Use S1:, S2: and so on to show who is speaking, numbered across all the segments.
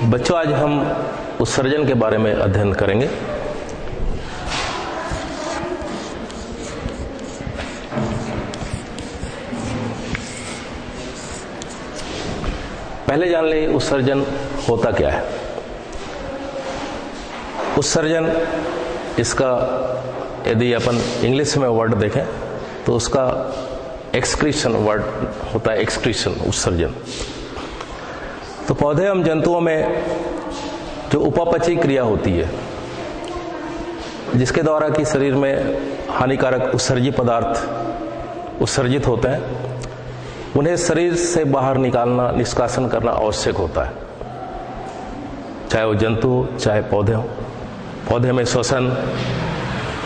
S1: बच्चों, आज हम उत्सर्जन के बारे में अध्ययन करेंगे। पहले जान लें उत्सर्जन होता क्या है। उत्सर्जन, इसका यदि अपन इंग्लिश में वर्ड देखें तो उसका एक्सक्रीशन वर्ड होता है, एक्सक्रीशन, उत्सर्जन। तो पौधे एवं जंतुओं में जो उपापचयी क्रिया होती है, जिसके द्वारा कि शरीर में हानिकारक उत्सर्जी पदार्थ उत्सर्जित होते हैं, उन्हें शरीर से बाहर निकालना, निष्कासन करना आवश्यक होता है। चाहे वो जंतु हो, चाहे पौधे हो। पौधे में श्वसन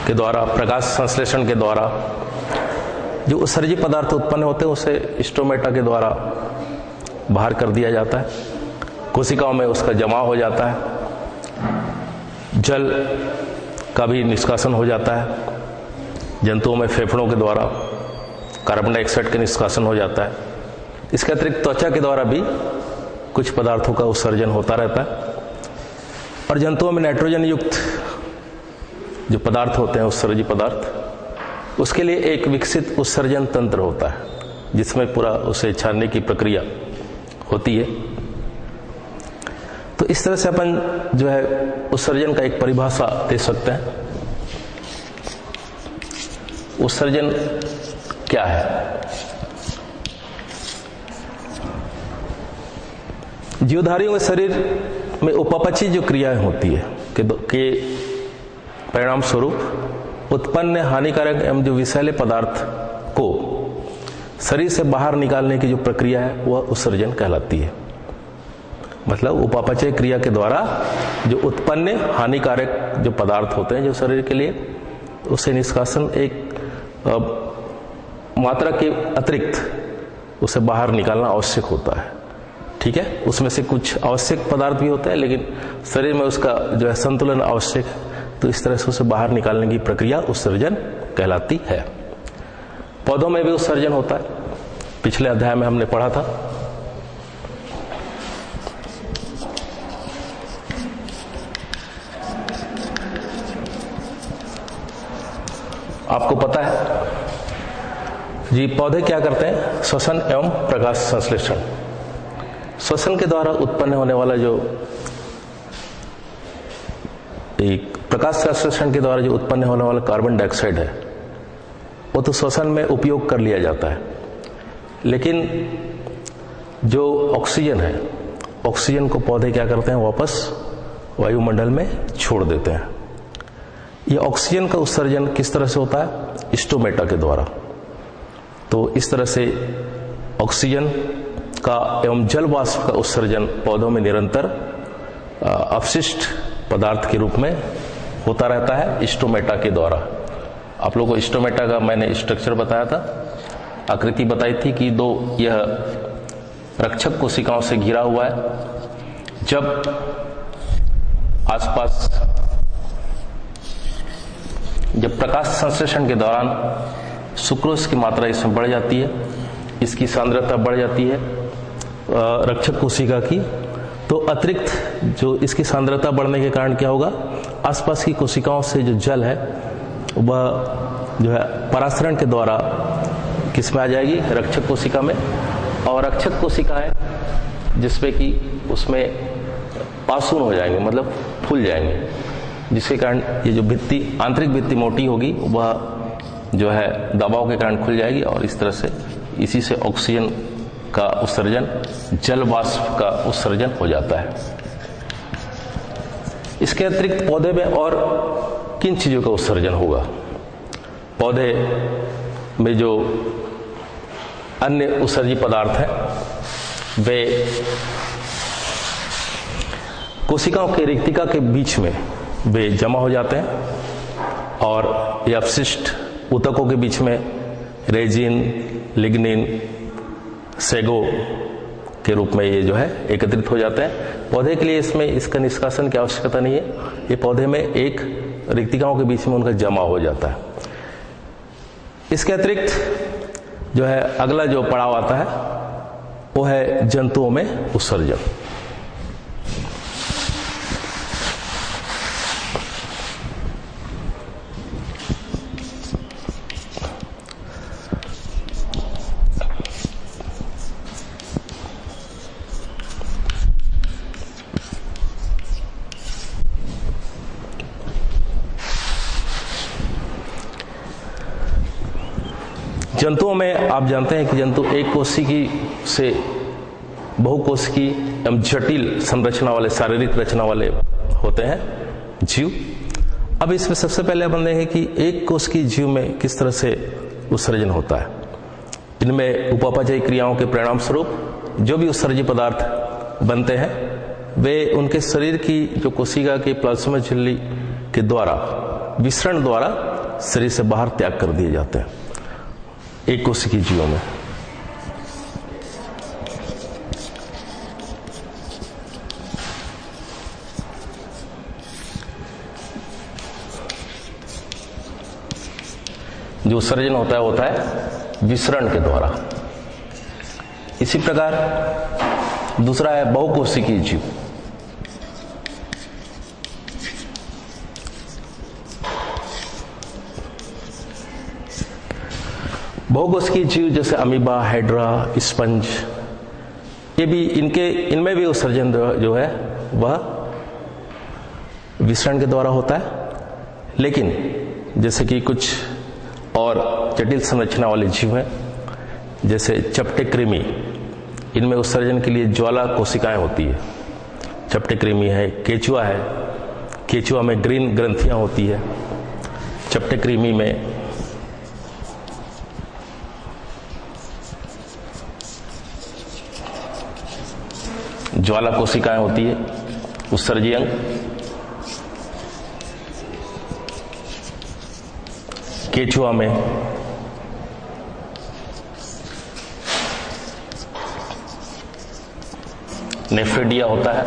S1: के द्वारा, प्रकाश संश्लेषण के द्वारा जो उत्सर्जी पदार्थ उत्पन्न होते हैं उसे स्टोमेटा के द्वारा बाहर कर दिया जाता है। कोशिकाओं में उसका जमाव हो जाता है, जल का भी निष्कासन हो जाता है। जंतुओं में फेफड़ों के द्वारा कार्बन डाइऑक्साइड का निष्कासन हो जाता है। इसके अतिरिक्त त्वचा के द्वारा भी कुछ पदार्थों का उत्सर्जन होता रहता है। और जंतुओं में नाइट्रोजन युक्त जो पदार्थ होते हैं, उत्सर्जी पदार्थ, उसके लिए एक विकसित उत्सर्जन तंत्र होता है, जिसमें पूरा उसे छानने की प्रक्रिया होती है। तो इस तरह से अपन जो है उत्सर्जन का एक परिभाषा दे सकते हैं। उत्सर्जन क्या है? जीवधारियों के शरीर में उपापचयी जो क्रियाएं होती है के परिणाम स्वरूप उत्पन्न हानिकारक एवं जो विषैले पदार्थ को शरीर से बाहर निकालने की जो प्रक्रिया है वह उत्सर्जन कहलाती है। मतलब उपापचय क्रिया के द्वारा जो उत्पन्न हानिकारक जो पदार्थ होते हैं जो शरीर के लिए, उसे निष्कासन एक मात्रा के अतिरिक्त उसे बाहर निकालना आवश्यक होता है। ठीक है, उसमें से कुछ आवश्यक पदार्थ भी होते हैं, लेकिन शरीर में उसका जो है संतुलन आवश्यक है। तो इस तरह से उसे बाहर निकालने की प्रक्रिया उत्सर्जन कहलाती है। पौधों में भी उत्सर्जन होता है, पिछले अध्याय में हमने पढ़ा था। आपको पता है जी, पौधे क्या करते हैं? श्वसन एवं प्रकाश संश्लेषण। श्वसन के द्वारा उत्पन्न होने वाला जो एक प्रकाश संश्लेषण के द्वारा जो उत्पन्न होने वाला कार्बन डाइऑक्साइड है, वो तो श्वसन में उपयोग कर लिया जाता है। लेकिन जो ऑक्सीजन है, ऑक्सीजन को पौधे क्या करते हैं? वापस वायुमंडल में छोड़ देते हैं। ये ऑक्सीजन का उत्सर्जन किस तरह से होता है? स्टोमेटा के द्वारा। तो इस तरह से ऑक्सीजन का एवं जल वाष्प का उत्सर्जन पौधों में निरंतर अपशिष्ट पदार्थ के रूप में होता रहता है स्टोमेटा के द्वारा। आप लोगों को स्टोमेटा का मैंने स्ट्रक्चर बताया था, आकृति बताई थी कि यह रक्षक कोशिकाओं से घिरा हुआ है। जब आसपास जब प्रकाश संश्लेषण के दौरान सुक्रोज की मात्रा इसमें बढ़ जाती है, इसकी सांद्रता बढ़ जाती है रक्षक कोशिका की, तो अतिरिक्त जो इसकी सांद्रता बढ़ने के कारण क्या होगा? आसपास की कोशिकाओं से जो जल है वह जो है परासरण के द्वारा किसमें आ जाएगी? रक्षक कोशिका में। और रक्षक कोशिका है जिसमें कि उसमें पासून हो जाएंगे, मतलब फूल जाएंगे, जिसके कारण ये जो भित्ति, आंतरिक भित्ति मोटी होगी, वह जो है दबाव के कारण खुल जाएगी और इस तरह से इसी से ऑक्सीजन का उत्सर्जन, जल वाष्प का उत्सर्जन हो जाता है। इसके अतिरिक्त पौधे में और किन चीजों का उत्सर्जन होगा? पौधे में जो अन्य उत्सर्जी पदार्थ हैं वे कोशिकाओं के रिक्तिका के बीच में वे जमा हो जाते हैं और ये अपशिष्ट ऊतकों के बीच में रेजिन, लिग्निन, सेगो के रूप में ये जो है एकत्रित हो जाते हैं। पौधे के लिए इसमें इसका निष्कासन की आवश्यकता नहीं है, ये पौधे में एक रिक्तिकाओं के बीच में उनका जमा हो जाता है। इसके अतिरिक्त जो है अगला जो पड़ाव आता है वो है जंतुओं में उत्सर्जन। जंतुओं में आप जानते हैं कि जंतु एक कोशिकी से बहुकोशिकी एवं जटिल संरचना वाले, शारीरिक रचना वाले होते हैं जीव। अब इसमें सबसे पहले अपन देखें कि एक कोशिकीय जीव में किस तरह से उत्सर्जन होता है। इनमें उपापचयी क्रियाओं के परिणाम स्वरूप जो भी उत्सर्जी पदार्थ बनते हैं वे उनके शरीर की जो कोशिका की प्लाज्मा झिल्ली के द्वारा, विसरण द्वारा शरीर से बाहर त्याग कर दिए जाते हैं एक कोशिकीय जीवों में। जो उत्सर्जन होता है विसरण के द्वारा। इसी प्रकार दूसरा है बहुकोशिकीय जीव। बहुकोशिकीय जीव जैसे अमीबा, हाइड्रा, स्पंज, ये भी इनमें भी उत्सर्जन जो है वह विसरण के द्वारा होता है। लेकिन जैसे कि कुछ और जटिल संरचना वाले जीव हैं जैसे चपटे कृमि, इनमें उत्सर्जन के लिए ज्वाला कोशिकाएं होती है। चपटे कृमि है, केचुआ है, केचुआ में ग्रीन ग्रंथियां होती है। चपटे कृमि में ज्वाला कोशिकाएं होती है, उत्सर्जी अंग। केचुआ में नेफ्रेडिया होता है।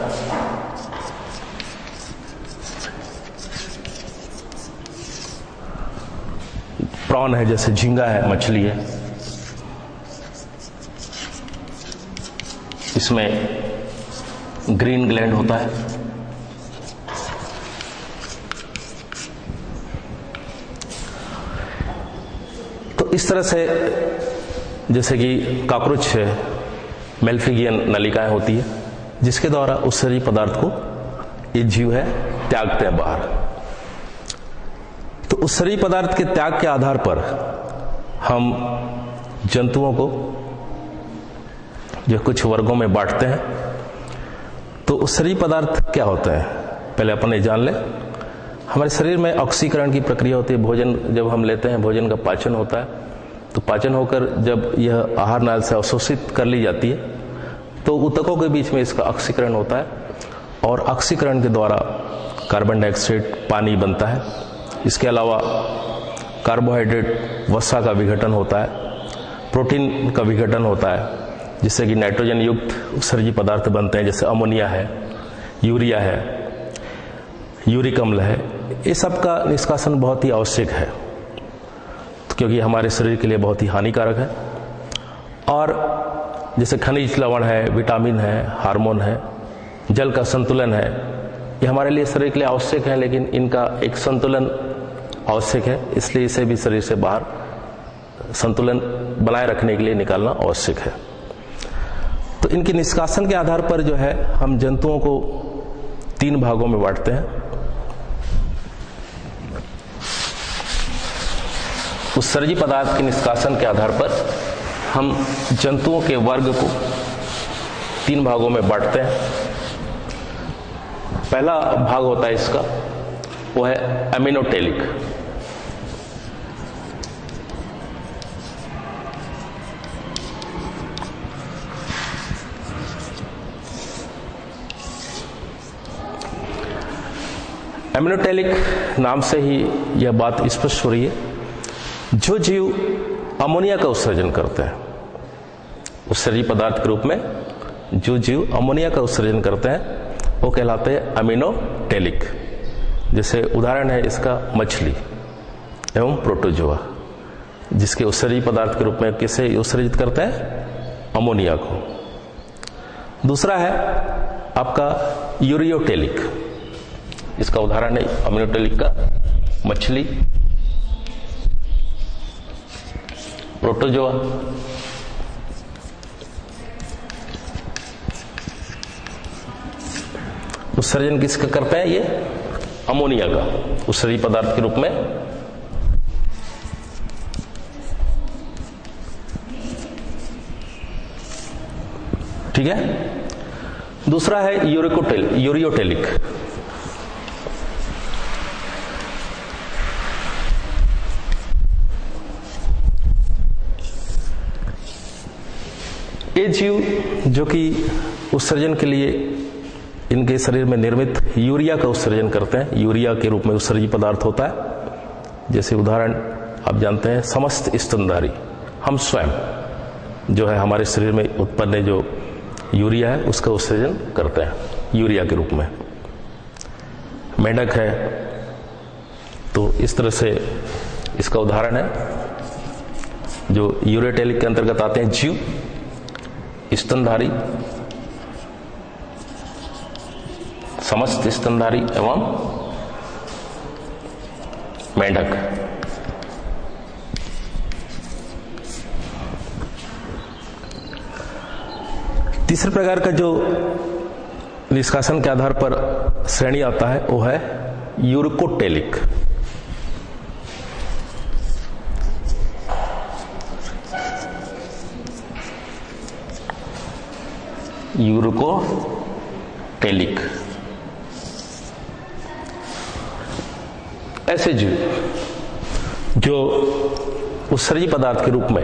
S1: प्रॉन है जैसे झींगा है, मछली है, इसमें ग्रीन ग्लैंड होता है। तो इस तरह से जैसे कि कॉकरोच है, मेल्फिगियन नलिकाएं होती है जिसके द्वारा उत्सर्जी पदार्थ को ये जीव है त्यागते हैं बाहर। तो उत्सर्जी पदार्थ के त्याग के आधार पर हम जंतुओं को जो कुछ वर्गों में बांटते हैं। तो उत्सर्जी पदार्थ क्या होता है पहले अपन ये जान लें। हमारे शरीर में ऑक्सीकरण की प्रक्रिया होती है। भोजन जब हम लेते हैं, भोजन का पाचन होता है, तो पाचन होकर जब यह आहार नाल से अवशोषित कर ली जाती है तो ऊतकों के बीच में इसका ऑक्सीकरण होता है और ऑक्सीकरण के द्वारा कार्बन डाइऑक्साइड, पानी बनता है। इसके अलावा कार्बोहाइड्रेट, वसा का विघटन होता है, प्रोटीन का विघटन होता है जिससे कि नाइट्रोजन युक्त उत्सर्जी पदार्थ बनते हैं जैसे अमोनिया है, यूरिया है, यूरिक अम्ल है। ये सब का निष्कासन बहुत ही आवश्यक है क्योंकि हमारे शरीर के लिए बहुत ही हानिकारक है। और जैसे खनिज लवण है, विटामिन है, हार्मोन है, जल का संतुलन है, ये हमारे लिए शरीर के लिए आवश्यक है, लेकिन इनका एक संतुलन आवश्यक है, इसलिए इसे भी शरीर से बाहर संतुलन बनाए रखने के लिए निकालना आवश्यक है। तो इनके निष्कासन के आधार पर जो है हम जंतुओं को 3 भागों में बांटते हैं। उत्सर्जी पदार्थ के निष्कासन के आधार पर हम जंतुओं के वर्ग को 3 भागों में बांटते हैं। पहला भाग होता है इसका, वो है एमिनोटेलिक। एमिनोटेलिक नाम से ही यह बात स्पष्ट हो रही है। जो जीव अमोनिया का उत्सर्जन करते हैं, उत्सर्जी पदार्थ के रूप में जो जीव अमोनिया का उत्सर्जन करते हैं वो कहलाते हैं एमिनोटेलिक। जैसे उदाहरण है इसका मछली एवं प्रोटोजोआ, जिसके उत्सर्जी पदार्थ के रूप में किसे उत्सर्जित करते हैं? अमोनिया को। दूसरा है आपका यूरियोटेलिक, इसका उदाहरण है अमिनोटेलिक का मछली, प्रोटोजोआ। उत्सर्जन किसका करते हैं? ये अमोनिया का उत्सर्जी पदार्थ के रूप में ठीक है। दूसरा है यूरियोटेलिक। ये जीव जो कि उत्सर्जन के लिए इनके शरीर में निर्मित यूरिया का उत्सर्जन करते हैं, यूरिया के रूप में उत्सर्जी पदार्थ होता है। जैसे उदाहरण आप जानते हैं, समस्त स्तनधारी, हम स्वयं जो है हमारे शरीर में उत्पन्न जो यूरिया है उसका उत्सर्जन करते हैं यूरिया के रूप में। मेंढक है तो इस तरह से इसका उदाहरण है जो यूरियोटेलिक के अंतर्गत आते हैं जीव, स्तनधारी, समस्त स्तनधारी एवं मेंढक। तीसरे प्रकार का जो निष्कासन के आधार पर श्रेणी आता है वो है यूरिकोटेलिक। यूरिकोटेलिक ऐसे जीव जो उत्सर्जी पदार्थ के रूप में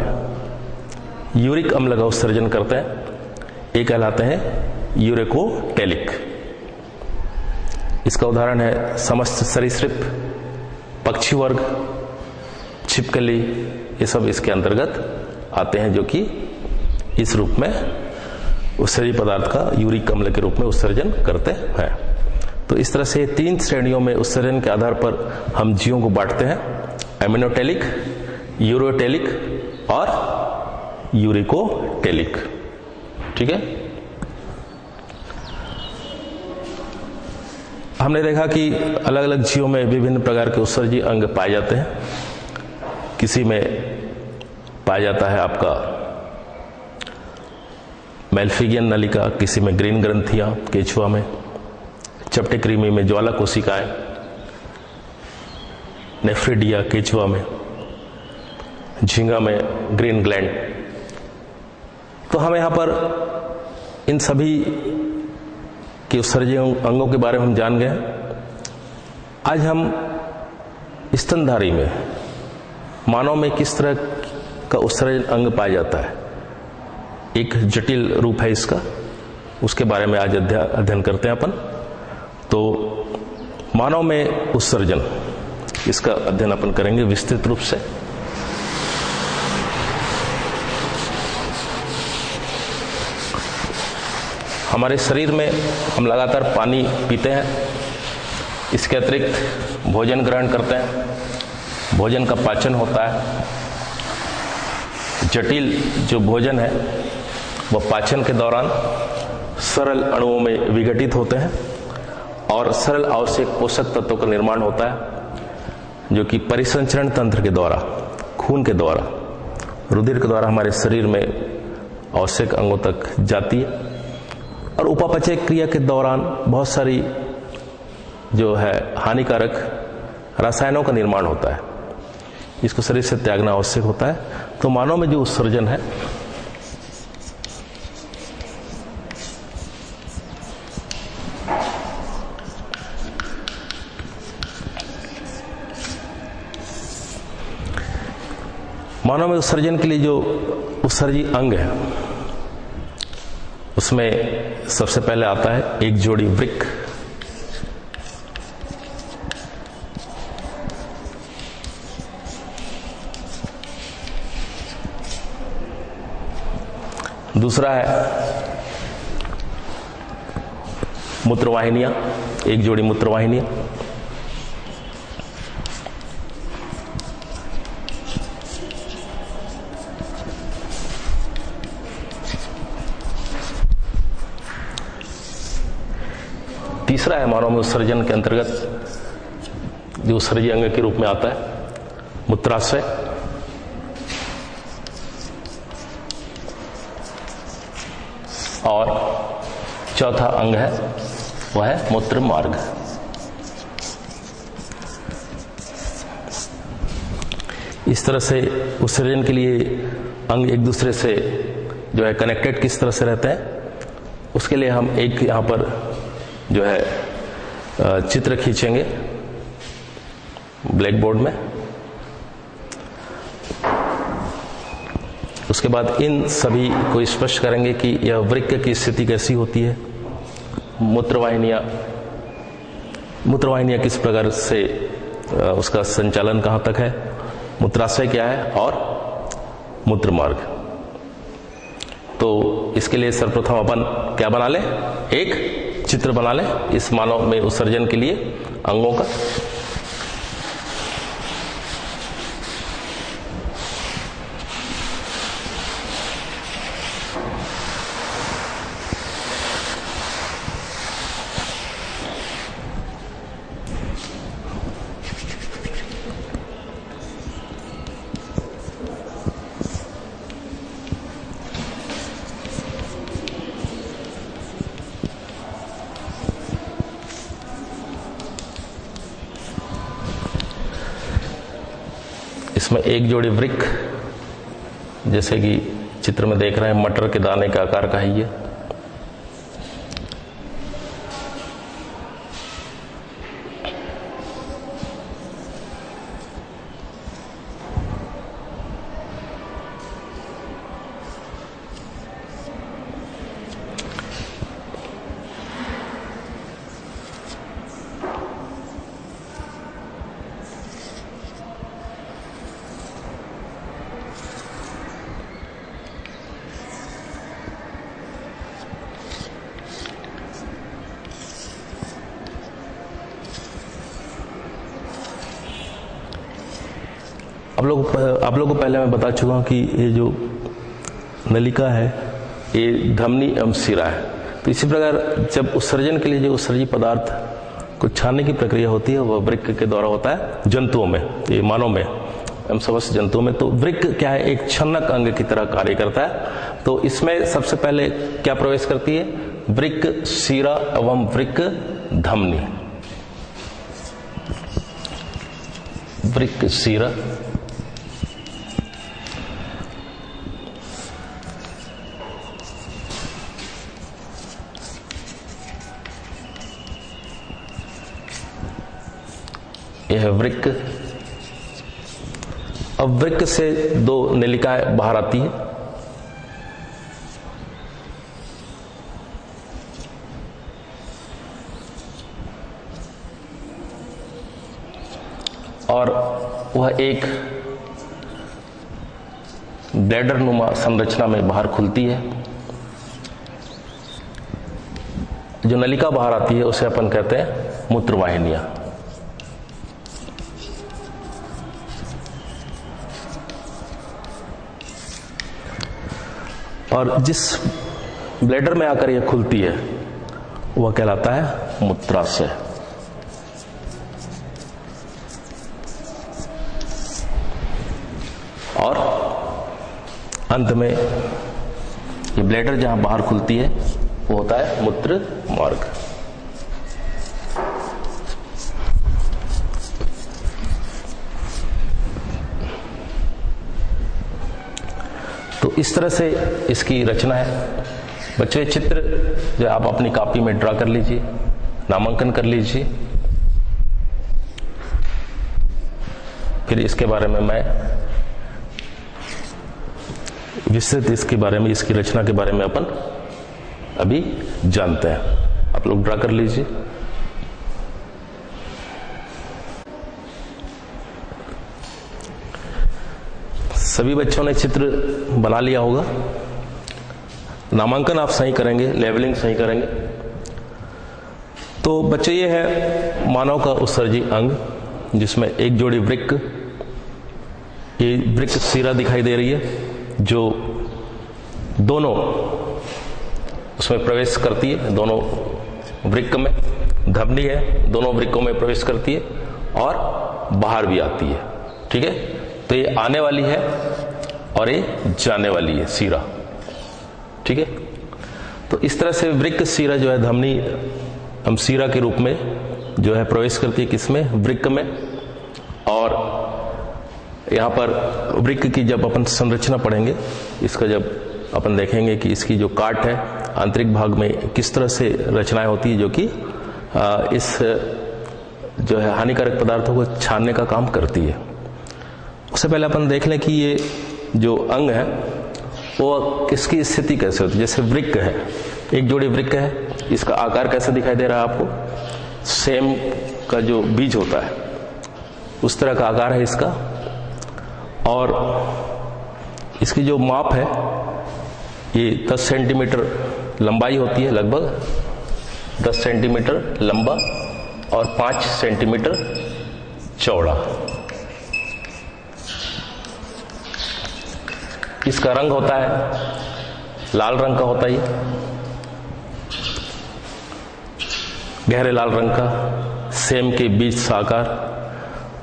S1: यूरिक अम्ल का उत्सर्जन करते हैं, ये कहलाते हैं यूरिकोटेलिक। इसका उदाहरण है समस्त सरीसृप, पक्षी वर्ग, छिपकली, ये सब इसके अंतर्गत आते हैं जो कि इस रूप में उत्सर्जी पदार्थ का यूरिक अम्ल के रूप में उत्सर्जन करते हैं। तो इस तरह से 3 श्रेणियों में उत्सर्जन के आधार पर हम जीवों को बांटते हैं, एमिनोटेलिक, यूरियोटेलिक और यूरिकोटेलिक। ठीक है। हमने देखा कि अलग अलग जीवों में विभिन्न प्रकार के उत्सर्जी अंग पाए जाते हैं। किसी में पाया जाता है आपका मेल्फिगियन नलिका, किसी में ग्रीन ग्रंथियां, केचुआ में, चपटे कृमि में ज्वाला कोशिकाएं, नेफ्रिडिया केचुआ में, झींगा में ग्रीन ग्लैंड। तो हम यहां पर इन सभी के उत्सर्जी अंगों के बारे में हम जान गए। आज हम स्तनधारी में, मानव में किस तरह का उत्सर्जन अंग पाया जाता है, एक जटिल रूप है इसका, उसके बारे में आज अध्ययन करते हैं अपन। तो मानव में उत्सर्जन, इसका अध्ययन अपन करेंगे विस्तृत रूप से। हमारे शरीर में हम लगातार पानी पीते हैं, इसके अतिरिक्त भोजन ग्रहण करते हैं, भोजन का पाचन होता है। जटिल जो भोजन है वह पाचन के दौरान सरल अणुओं में विघटित होते हैं और सरल आवश्यक पोषक तत्वों का निर्माण होता है जो कि परिसंचरण तंत्र के द्वारा, खून के द्वारा, रुधिर के द्वारा हमारे शरीर में आवश्यक अंगों तक जाती है और उपापचय क्रिया के दौरान बहुत सारी जो है हानिकारक रसायनों का निर्माण होता है, इसको शरीर से त्यागना आवश्यक होता है। तो मानव में जो उत्सर्जन है मानव में उत्सर्जन के लिए जो उत्सर्जी अंग है उसमें सबसे पहले आता है एक जोड़ी वृक्क, दूसरा है मूत्रवाहिनियां, एक जोड़ी मूत्रवाहिनियां, तीसरा है मानव में उत्सर्जन के अंतर्गत जो उत्सर्जी अंग के रूप में आता है मूत्राशय, और चौथा अंग है वह है मूत्र मार्ग। इस तरह से उत्सर्जन के लिए अंग एक दूसरे से जो है कनेक्टेड किस तरह से रहते हैं, उसके लिए हम एक यहाँ पर जो है चित्र खींचेंगे ब्लैक बोर्ड में। उसके बाद इन सभी को स्पष्ट करेंगे कि यह वृक्क की स्थिति कैसी होती है, मूत्रवाहिनियां किस प्रकार से उसका संचालन कहां तक है, मूत्राशय क्या है और मूत्र मार्ग। तो इसके लिए सर्वप्रथम अपन क्या बना लें, एक चित्र बना लें इस मानव में उत्सर्जन के लिए अंगों का। इसमें एक जोड़ी वृक्क, जैसे कि चित्र में देख रहे हैं, मटर के दाने के आकार का है ये। आप लोगों को पहले मैं बता चुका हूं कि ये जो नलिका है ये धमनी एवं सिरा है। तो इसी प्रकार जब उत्सर्जन के लिए जो उत्सर्जी पदार्थ को छानने की प्रक्रिया होती है वह वृक्क के द्वारा होता है जंतुओं में, ये मानव में एवं समस्त जंतुओं में। तो वृक्क क्या है, एक छन्नक अंग की तरह कार्य करता है। तो इसमें सबसे पहले क्या प्रवेश करती है, वृक्क सिरा एवं वृक्क धमनी। वृक्क सिरा यह वृक्क। अब वृक्क से दो नलिकाएं बाहर आती है। और वह एक ब्लैडर नुमा संरचना में बाहर खुलती है। जो नलिका बाहर आती है उसे अपन कहते हैं मूत्रवाहिनियां। और जिस ब्लैडर में आकर यह खुलती है वह कहलाता है मूत्राशय। और अंत में ये ब्लैडर जहां बाहर खुलती है वो होता है मूत्र मार्ग। तो इस तरह से इसकी रचना है। बच्चों ये चित्र जो आप अपनी कॉपी में ड्रा कर लीजिए, नामांकन कर लीजिए। फिर इसके बारे में मैं विस्तृत इसके बारे में, इसकी रचना के बारे में अपन अभी जानते हैं। आप लोग ड्रा कर लीजिए। सभी बच्चों ने चित्र बना लिया होगा। नामांकन आप सही करेंगे, लेवलिंग सही करेंगे। तो बच्चे ये है मानव का उत्सर्जी अंग, जिसमें एक जोड़ी वृक्क, ये वृक्क सिरा दिखाई दे रही है जो दोनों उसमें प्रवेश करती है। दोनों वृक्क में धमनी है, दोनों वृक्कों में प्रवेश करती है और बाहर भी आती है। ठीक है, तो ये आने वाली है और ये जाने वाली है सिरा। ठीक है, तो इस तरह से वृक्क सिरा जो है धमनी हम सिरा के रूप में जो है प्रवेश करती है किसमें, वृक्क में। और यहां पर वृक्क की जब अपन संरचना पढ़ेंगे, इसका जब अपन देखेंगे कि इसकी जो काट है आंतरिक भाग में किस तरह से रचनाएं होती है जो कि इस जो है हानिकारक पदार्थों को छानने का काम करती है। उससे पहले अपन देख लें कि ये जो अंग है वो किसकी स्थिति कैसे होती है। जैसे वृक्क है, एक जोड़ी वृक्क है, इसका आकार कैसा दिखाई दे रहा है आपको, सेम का जो बीज होता है उस तरह का आकार है इसका, और इसकी जो माप है ये 10 सेंटीमीटर लंबाई होती है, लगभग 10 सेंटीमीटर लंबा और 5 सेंटीमीटर चौड़ा। इसका रंग होता है लाल रंग का होता है, गहरे लाल रंग का, सेम के बीज सा आकार।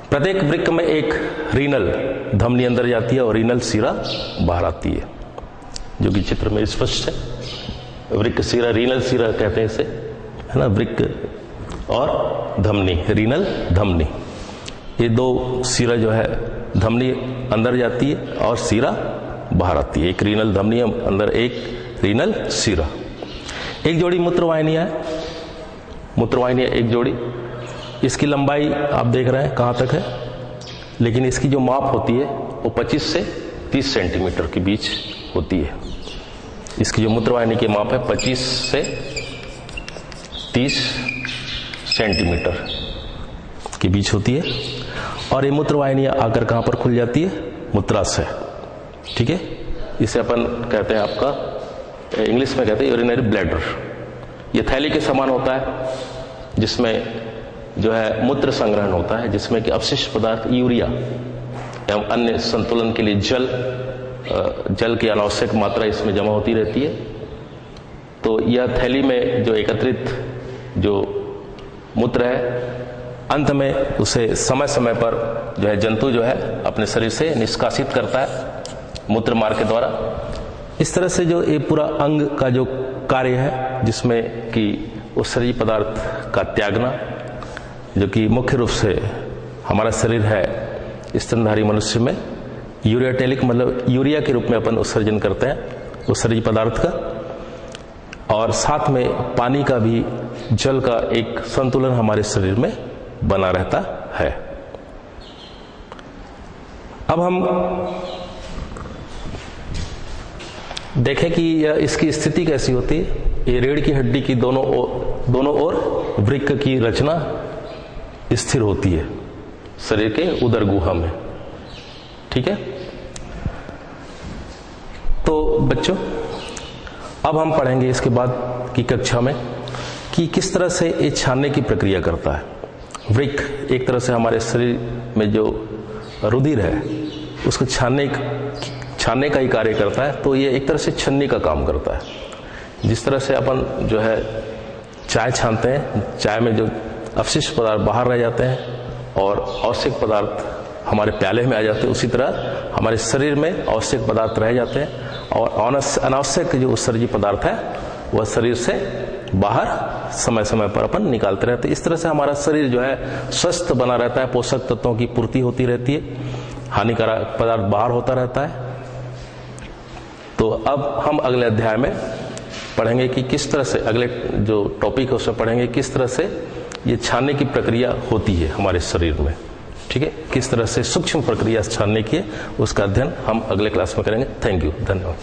S1: प्रत्येक वृक्क में एक रीनल धमनी अंदर जाती है और रीनल सिरा बाहर आती है, जो कि चित्र में स्पष्ट है। वृक्क सिरा, रीनल सिरा कहते हैं इसे, है ना, वृक्क और धमनी, रीनल धमनी, ये दो सिरा जो है, धमनी अंदर जाती है और सिरा बाहर आती है। एक रीनल धमनी अंदर, एक रीनल सिरा। एक जोड़ी मूत्रवाहिनियां है, मूत्रवाहिनियां एक जोड़ी, इसकी लंबाई आप देख रहे हैं कहां तक है, लेकिन इसकी जो माप होती है वो 25 से 30 सेंटीमीटर के बीच होती है। इसकी जो मूत्रवाहिनी की माप है 25 से 30 सेंटीमीटर के बीच होती है। और ये मूत्रवाहिनियां आकर कहां पर खुल जाती है, मूत्राशय, ठीक है। इसे अपन कहते हैं, आपका इंग्लिश में कहते हैं यूरिनरी ब्लैडर। ये थैली के समान होता है जिसमें जो है मूत्र संग्रहण होता है, जिसमें कि अवशिष्ट पदार्थ यूरिया एवं अन्य संतुलन के लिए जल की अनावश्यक मात्रा इसमें जमा होती रहती है। तो यह थैली में जो एकत्रित जो मूत्र है, अंत में उसे समय समय पर जो है जंतु जो है अपने शरीर से निष्कासित करता है मूत्र मार्ग के द्वारा। इस तरह से जो ये पूरा अंग का जो कार्य है, जिसमें कि उत्सर्जी पदार्थ का त्यागना, जो कि मुख्य रूप से हमारा शरीर है स्तनधारी मनुष्य में यूरियाटेलिक, मतलब यूरिया के रूप में अपन उत्सर्जन करते हैं उत्सर्जी पदार्थ का, और साथ में पानी का भी, जल का एक संतुलन हमारे शरीर में बना रहता है। अब हम देखें कि इसकी स्थिति कैसी होती है। ये रीढ़ की हड्डी की दोनों ओर वृक्क की रचना स्थिर होती है शरीर के उदर गुहा में, ठीक है। तो बच्चों, अब हम पढ़ेंगे इसके बाद की कक्षा में कि किस तरह से ये छानने की प्रक्रिया करता है। वृक्क एक तरह से हमारे शरीर में जो रुधिर है उसको छानने का ही कार्य करता है। तो ये एक तरह से छन्नी का काम करता है। जिस तरह से अपन जो है चाय छानते हैं, चाय में जो अवशिष्ट पदार्थ बाहर रह जाते हैं और आवश्यक पदार्थ हमारे प्याले में आ जाते हैं, उसी तरह हमारे शरीर में आवश्यक पदार्थ रह जाते हैं और अनावश्यक जो उत्सर्जी पदार्थ है वह शरीर से बाहर समय समय पर अपन निकालते रहते हैं। इस तरह से हमारा शरीर जो है स्वस्थ बना रहता है, पोषक तत्वों की पूर्ति होती रहती है, हानिकारक पदार्थ बाहर होता रहता है। तो अब हम अगले अध्याय में पढ़ेंगे कि किस तरह से, अगले जो टॉपिक है उसमें पढ़ेंगे किस तरह से ये छानने की प्रक्रिया होती है हमारे शरीर में, ठीक है। किस तरह से सूक्ष्म प्रक्रिया छानने की है उसका अध्ययन हम अगले क्लास में करेंगे। थैंक यू, धन्यवाद।